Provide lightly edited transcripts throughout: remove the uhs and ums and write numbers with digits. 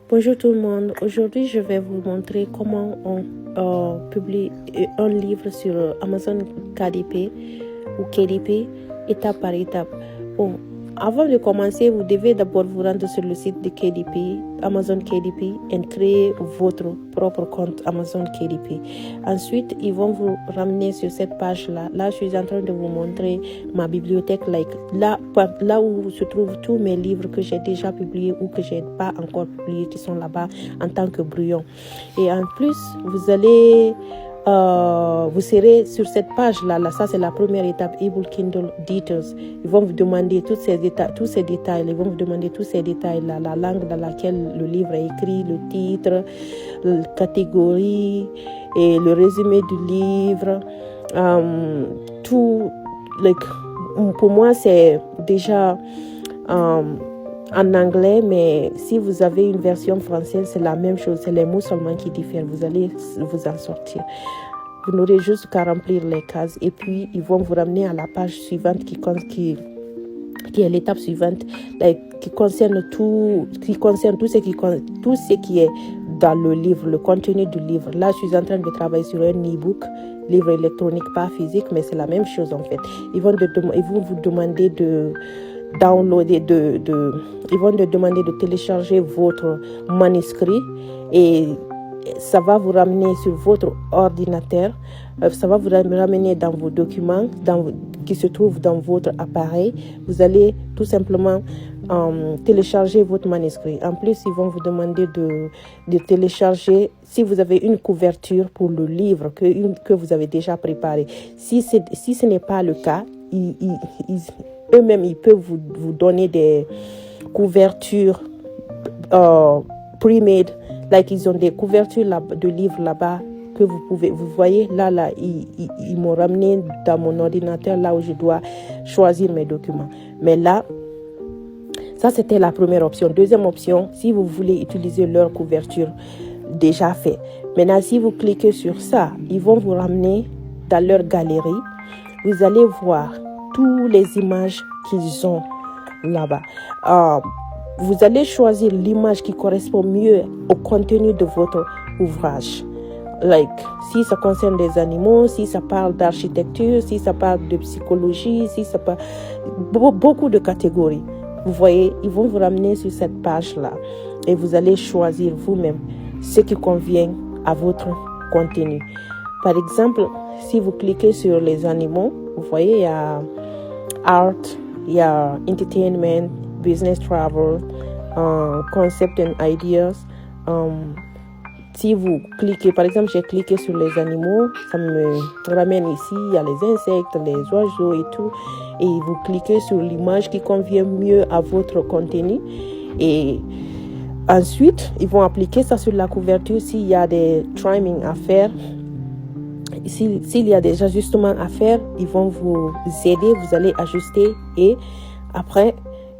Bonjour tout le monde. Aujourd'hui, je vais vous montrer comment on publie un livre sur Amazon KDP ou KDP, étape par étape. Bon, avant de commencer, vous devez d'abord vous rendre sur le site de KDP, Amazon KDP, et créer votre propre compte Amazon KDP. Ensuite, ils vont vous ramener sur cette page-là. Là, je suis en train de vous montrer ma bibliothèque, là où se trouvent tous mes livres que j'ai déjà publiés ou que je n'ai pas encore publiés, qui sont là-bas en tant que brouillon. Et en plus, vous serez sur cette page-là. Ça, c'est la première étape, ebook Kindle Details. Ils vont vous demander tous ces détails. Ils vont vous demander tous ces détails-là, la langue dans laquelle le livre est écrit, le titre, la catégorie et le résumé du livre. Pour moi, c'est déjà en anglais, mais si vous avez une version française, c'est la même chose. C'est les mots seulement qui diffèrent. Vous allez vous en sortir. Vous n'aurez juste qu'à remplir les cases et puis ils vont vous ramener à la page suivante qui est l'étape suivante, qui concerne tout ce qui est dans le livre, le contenu du livre. Là, je suis en train de travailler sur un e-book, livre électronique, pas physique, mais c'est la même chose en fait. Ils vont vous demander de downloader, ils vont te demander de télécharger votre manuscrit et ça va vous ramener sur votre ordinateur, ça va vous ramener dans vos documents qui se trouvent dans votre appareil. Vous allez tout simplement télécharger votre manuscrit. En plus, ils vont vous demander de télécharger, si vous avez une couverture pour le livre que vous avez déjà préparé. Si ce n'est pas le cas, eux-mêmes, ils peuvent vous donner des couvertures pre-made. Ils ont des couvertures de livres là-bas que vous voyez, là, ils m'ont ramené dans mon ordinateur, là où je dois choisir mes documents. Mais là, ça, c'était la première option. Deuxième option, si vous voulez utiliser leur couverture déjà fait. Maintenant, si vous cliquez sur ça, ils vont vous ramener dans leur galerie. Vous allez voir toutes les images qu'ils ont là-bas. Vous allez choisir l'image qui correspond mieux au contenu de votre ouvrage. Si ça concerne des animaux, si ça parle d'architecture, si ça parle de psychologie, si ça parle beaucoup de catégories. Vous voyez, ils vont vous ramener sur cette page-là et vous allez choisir vous-même ce qui convient à votre contenu. Par exemple, si vous cliquez sur les animaux, vous voyez, il y a art, il y a entertainment, business travel, concept and ideas. Si vous cliquez, par exemple, j'ai cliqué sur les animaux, ça me ramène ici, il y a les insectes, les oiseaux et tout. Et vous cliquez sur l'image qui convient mieux à votre contenu. Et ensuite, ils vont appliquer ça sur la couverture s'il y a des trimming à faire. S'il y a des ajustements à faire, ils vont vous aider, vous allez ajuster et après,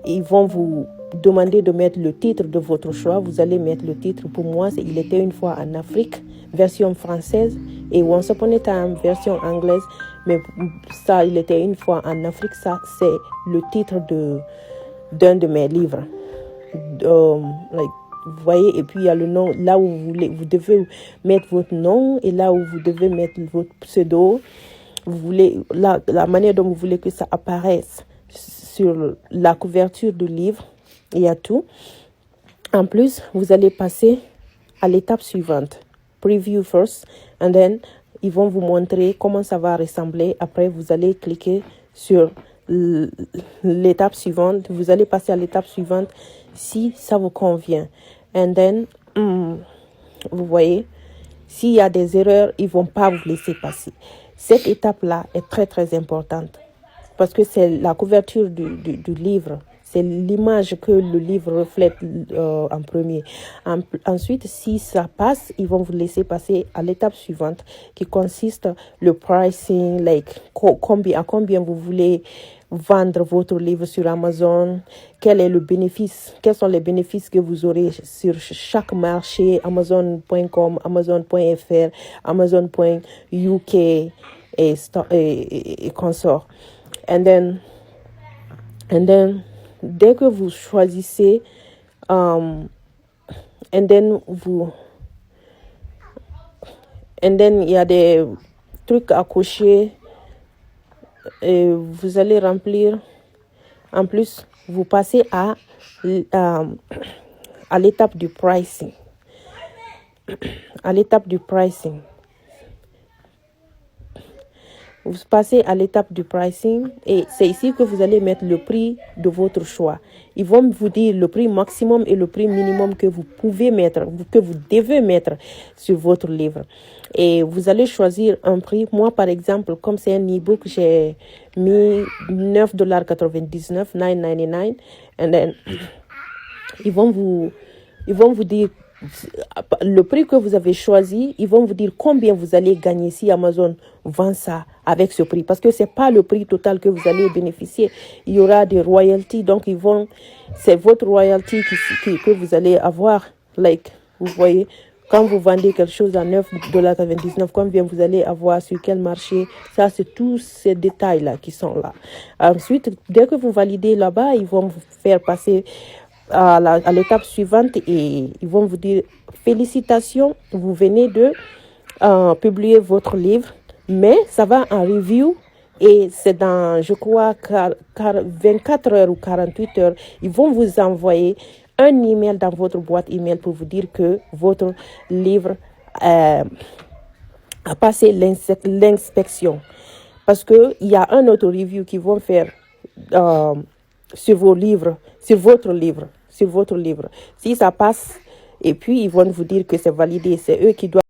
ils vont vous demander de mettre le titre de votre choix. Vous allez mettre le titre. Pour moi, il était une fois en Afrique, version française, et Once Upon a Time, version anglaise. Mais ça, il était une fois en Afrique. Ça, c'est le titre d'un de mes livres. Vous voyez, et puis il y a le nom, là où vous devez mettre votre nom et là où vous devez mettre votre pseudo. La manière dont vous voulez que ça apparaisse sur la couverture du livre, il y a tout. En plus, vous allez passer à l'étape suivante. Preview first, and then ils vont vous montrer comment ça va ressembler. Après, vous allez cliquer sur l'étape suivante. Vous allez passer à l'étape suivante si ça vous convient. And then, vous voyez, s'il y a des erreurs, ils ne vont pas vous laisser passer. Cette étape-là est très, très importante parce que c'est la couverture du livre. C'est l'image que le livre reflète en premier. Ensuite, si ça passe, ils vont vous laisser passer à l'étape suivante qui consiste le pricing, à combien vous voulez vendre votre livre sur Amazon, quel est le bénéfice, quels sont les bénéfices que vous aurez sur chaque marché, Amazon.com, Amazon.fr, Amazon.uk et consorts. And then, dès que vous choisissez and then il y a des trucs à cocher et vous allez remplir. En plus, vous passez à l'étape du pricing. À l'étape du pricing. Vous passez à l'étape du pricing et c'est ici que vous allez mettre le prix de votre choix. Ils vont vous dire le prix maximum et le prix minimum que vous pouvez mettre, que vous devez mettre sur votre livre. Et vous allez choisir un prix. Moi, par exemple, comme c'est un e-book, j'ai mis $9.99, $9.99. And then, ils vont vous dire le prix que vous avez choisi, ils vont vous dire combien vous allez gagner si Amazon vend ça avec ce prix. Parce que ce n'est pas le prix total que vous allez bénéficier. Il y aura des royalties. Donc, c'est votre royalty que vous allez avoir. Vous voyez, quand vous vendez quelque chose à $9.99, combien vous allez avoir sur quel marché. Ça, c'est tous ces détails-là qui sont là. Ensuite, dès que vous validez là-bas, ils vont vous faire passer à l'étape suivante et ils vont vous dire félicitations, vous venez de publier votre livre, mais ça va en review et c'est dans, je crois, 24 heures ou 48 heures, ils vont vous envoyer un email dans votre boîte email pour vous dire que votre livre a passé l'inspection. Parce qu'il y a un autre review qu'ils vont faire sur votre livre. Si ça passe, et puis ils vont vous dire que c'est validé, c'est eux qui doivent